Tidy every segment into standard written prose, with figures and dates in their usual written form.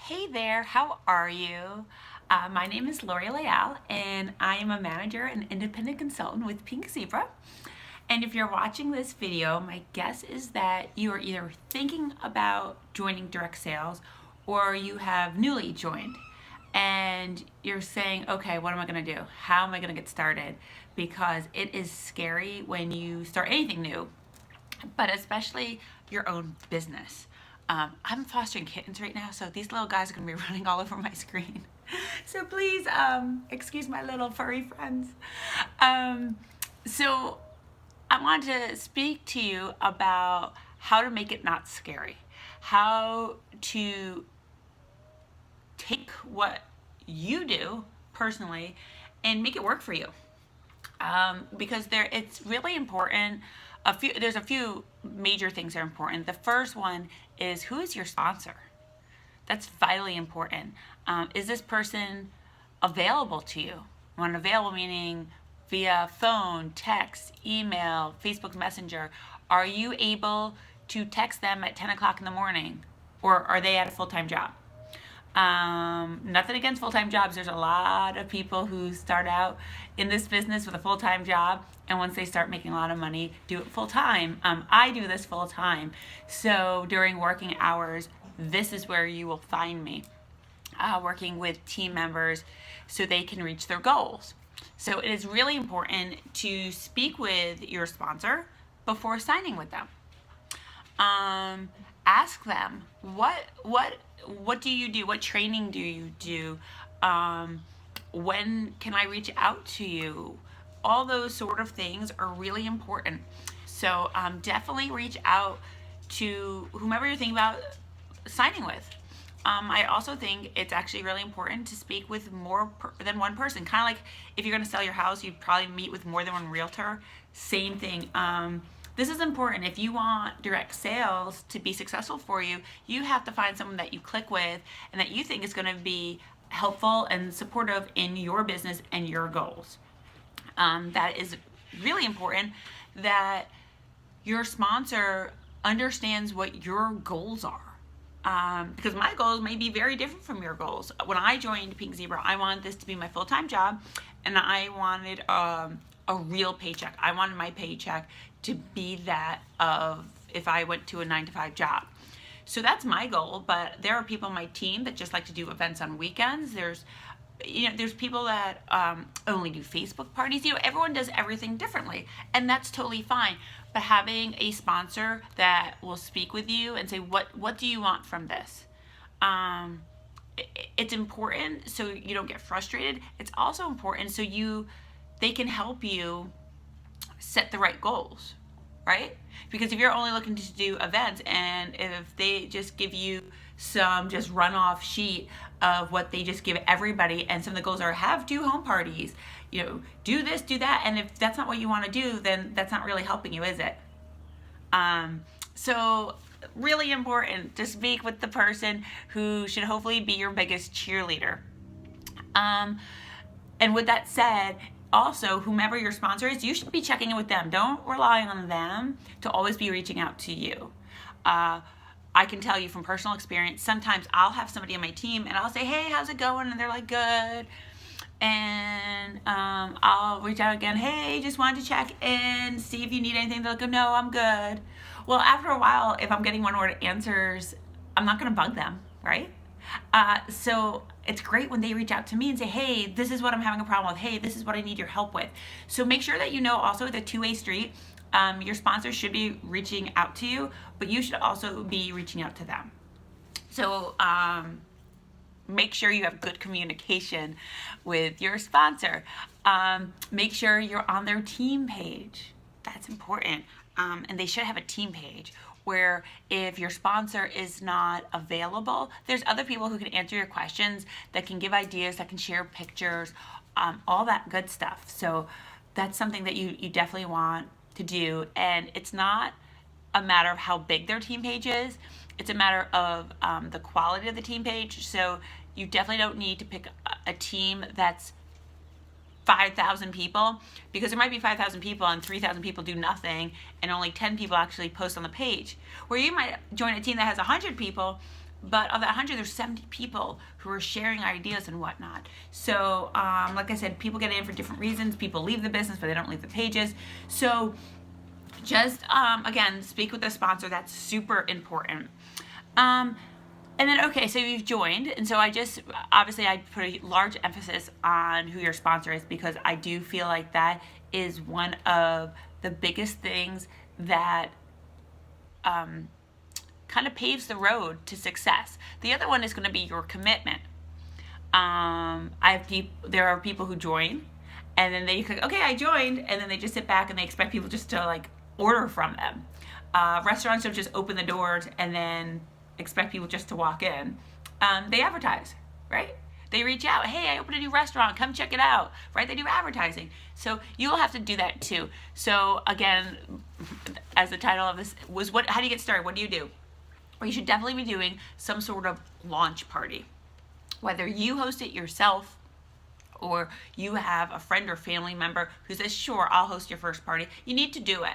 Hey there, how are you? My name is Lori Leal, and I am a manager and independent consultant with Pink Zebra. And if you're watching this video, my guess is that you are either thinking about joining direct sales or you have newly joined. And you're saying, okay, what am I going to do? How am I going to get started? Because it is scary when you start anything new, but especially your own business. I'm fostering kittens right now, so these little guys are going to be running all over my screen. So please excuse my little furry friends. So I want to speak to you about how to make it not scary, how to take what you do personally and make it work for you. Because it's really important. There's a few major things that are important. The first one is, who is your sponsor? That's vitally important. Is this person available to you? When available, meaning via phone, text, email, Facebook Messenger. Are you able to text them at 10 o'clock in the morning? Or are they at a full-time job? Nothing against full-time jobs. There's a lot of people who start out in this business with a full-time job, and once they start making a lot of money, do it full-time. I do this full-time, so during working hours, this is where you will find me, working with team members so they can reach their goals. So it is really important to speak with your sponsor before signing with them. Ask them, what do you do? What training do you do? When can I reach out to you? All those sort of things are really important. So definitely reach out to whomever you're thinking about signing with. I also think it's actually really important to speak with more than one person. Kind of like if you're going to sell your house, you'd probably meet with more than one realtor. Same thing. This is important. If you want direct sales to be successful for you, you have to find someone that you click with and that you think is going to be helpful and supportive in your business and your goals. That is really important, that your sponsor understands what your goals are. Because my goals may be very different from your goals. When I joined Pink Zebra, I wanted this to be my full-time job, and I wanted a real paycheck. I wanted my paycheck to be that of if I went to a 9-to-5 job. So that's my goal, but there are people on my team that just like to do events on weekends. There's people that only do Facebook parties. Everyone does everything differently, and that's totally fine. But having a sponsor that will speak with you and say, what do you want from this? It's important so you don't get frustrated. It's also important so they can help you set the right goals, right? Because if you're only looking to do events, and if they just give you some just runoff sheet of what they just give everybody, and some of the goals are have 2 home parties, do this, do that, and if that's not what you want to do, then that's not really helping you, is it? So really important to speak with the person who should hopefully be your biggest cheerleader. And with that said, also, whomever your sponsor is, you should be checking in with them. Don't rely on them to always be reaching out to you. I can tell you from personal experience, sometimes I'll have somebody on my team and I'll say, hey, how's it going? And they're like, good. And I'll reach out again, hey, just wanted to check in, see if you need anything. They'll go, no, I'm good. Well, after a while, if I'm getting one-word answers, I'm not going to bug them, right? So it's great when they reach out to me and say, hey, this is what I'm having a problem with. Hey, this is what I need your help with. So make sure that you know also the two-way street. Your sponsor should be reaching out to you, but you should also be reaching out to them. So make sure you have good communication with your sponsor. Make sure you're on their team page. That's important. And they should have a team page where if your sponsor is not available, there's other people who can answer your questions, that can give ideas, that can share pictures, all that good stuff. So that's something that you definitely want to do. And it's not a matter of how big their team page is. It's a matter of the quality of the team page. So you definitely don't need to pick a team that's 5,000 people, because there might be 5,000 people and 3,000 people do nothing and only 10 people actually post on the page. Where you might join a team that has 100 people, but of that 100, there's 70 people who are sharing ideas and whatnot. So like I said, people get in for different reasons. People leave the business, but they don't leave the pages. So just again, speak with the sponsor. That's super important. And then, okay, so you've joined, and so obviously I put a large emphasis on who your sponsor is, because I do feel like that is one of the biggest things that kind of paves the road to success. The other one is going to be your commitment. There are people who join, and then they click, okay, I joined, and then they just sit back and they expect people just to like order from them. Restaurants don't just open the doors and then expect people just to walk in. They advertise, right? They reach out, hey, I opened a new restaurant, come check it out, right? They do advertising. So you'll have to do that too. So again, as the title of this was, how do you get started? What do you do? Well, you should definitely be doing some sort of launch party. Whether you host it yourself, or you have a friend or family member who says, sure, I'll host your first party, you need to do it.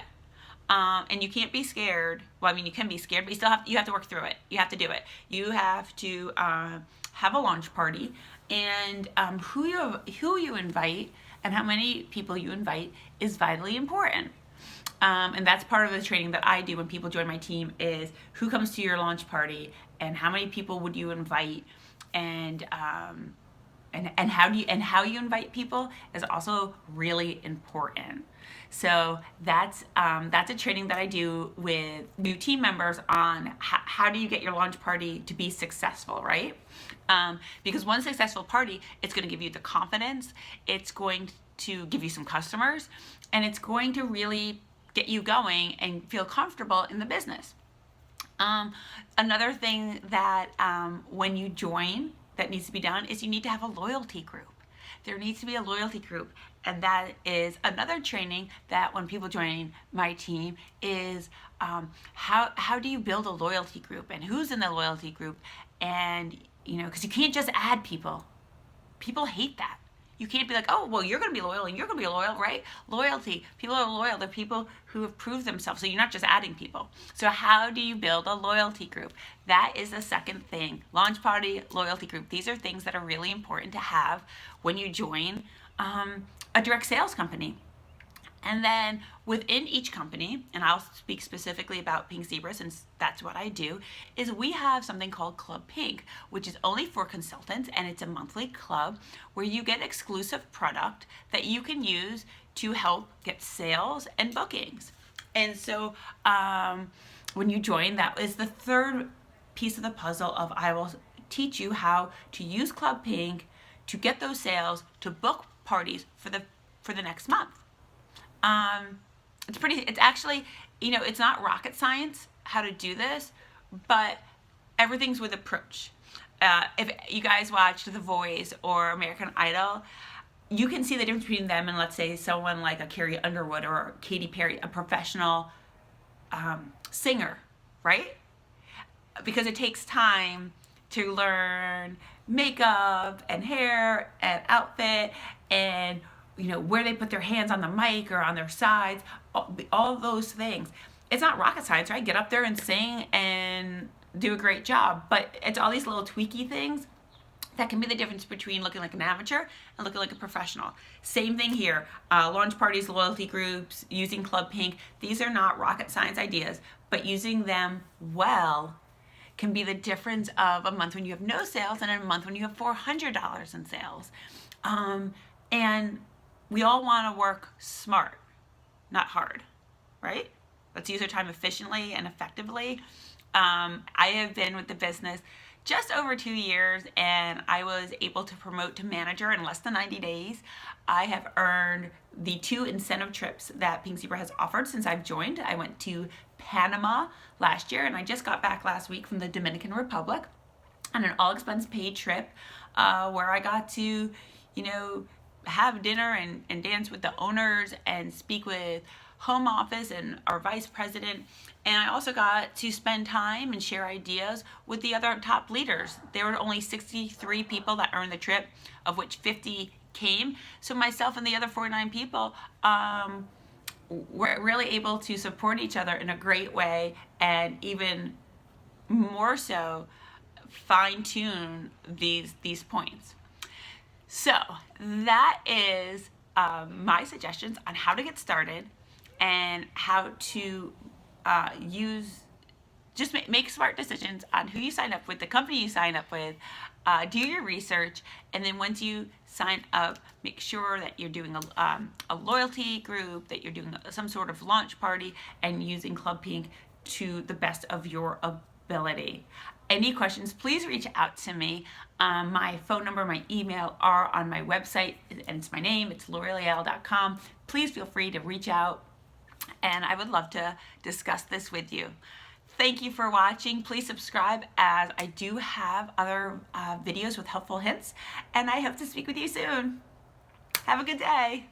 And you can't be scared. Well, I mean, you can be scared, but you have to work through it. You have to do it. You have to have a launch party, and who you invite and how many people you invite is vitally important. And that's part of the training that I do when people join my team, is who comes to your launch party and how many people would you invite, and how you invite people is also really important. So that's a training that I do with new team members on how do you get your launch party to be successful, right? Because one successful party, it's going to give you the confidence, it's going to give you some customers, and it's going to really get you going and feel comfortable in the business. Another thing that when you join that needs to be done is you need to have a loyalty group. There needs to be a loyalty group, and that is another training that when people join my team is how do you build a loyalty group, and who's in the loyalty group, and because you can't just add people. People hate that. You can't be like, oh, well, you're going to be loyal and you're going to be loyal, right? Loyalty. People are loyal. They're people who have proved themselves. So you're not just adding people. So how do you build a loyalty group? That is the second thing. Launch party, loyalty group. These are things that are really important to have when you join a direct sales company. And then within each company, and I'll speak specifically about Pink Zebra since that's what I do, is we have something called Club Pink, which is only for consultants, and it's a monthly club where you get exclusive product that you can use to help get sales and bookings. And so when you join, that is the third piece of the puzzle of I will teach you how to use Club Pink to get those sales, to book parties for the next month. It's actually, it's not rocket science how to do this, but everything's with approach. If you guys watched The Voice or American Idol, you can see the difference between them and, let's say, someone like a Carrie Underwood or Katy Perry, a professional singer, right? Because it takes time to learn makeup and hair and outfit and where they put their hands on the mic or on their sides, all those things. It's not rocket science, right? Get up there and sing and do a great job. But it's all these little tweaky things that can be the difference between looking like an amateur and looking like a professional. Same thing here. Launch parties, loyalty groups, using Club Pink. These are not rocket science ideas, but using them well can be the difference of a month when you have no sales and a month when you have $400 in sales. And we all want to work smart, not hard, right? Let's use our time efficiently and effectively. I have been with the business just over 2 years, and I was able to promote to manager in less than 90 days. I have earned the 2 incentive trips that Pink Zebra has offered since I've joined. I went to Panama last year, and I just got back last week from the Dominican Republic on an all-expense paid trip where I got to, have dinner and dance with the owners and speak with home office and our vice president. And I also got to spend time and share ideas with the other top leaders. There were only 63 people that earned the trip, of which 50 came. So myself and the other 49 people were really able to support each other in a great way, and even more so fine tune these points. So that is my suggestions on how to get started and how to just make smart decisions on who you sign up with, the company you sign up with, do your research, and then once you sign up, make sure that you're doing a loyalty group, that you're doing some sort of launch party, and using Club Pink to the best of your ability. Any questions, please reach out to me. My phone number, my email are on my website, and it's my name, it's laurelial.com. Please feel free to reach out, and I would love to discuss this with you. Thank you for watching. Please subscribe, as I do have other videos with helpful hints, and I hope to speak with you soon. Have a good day.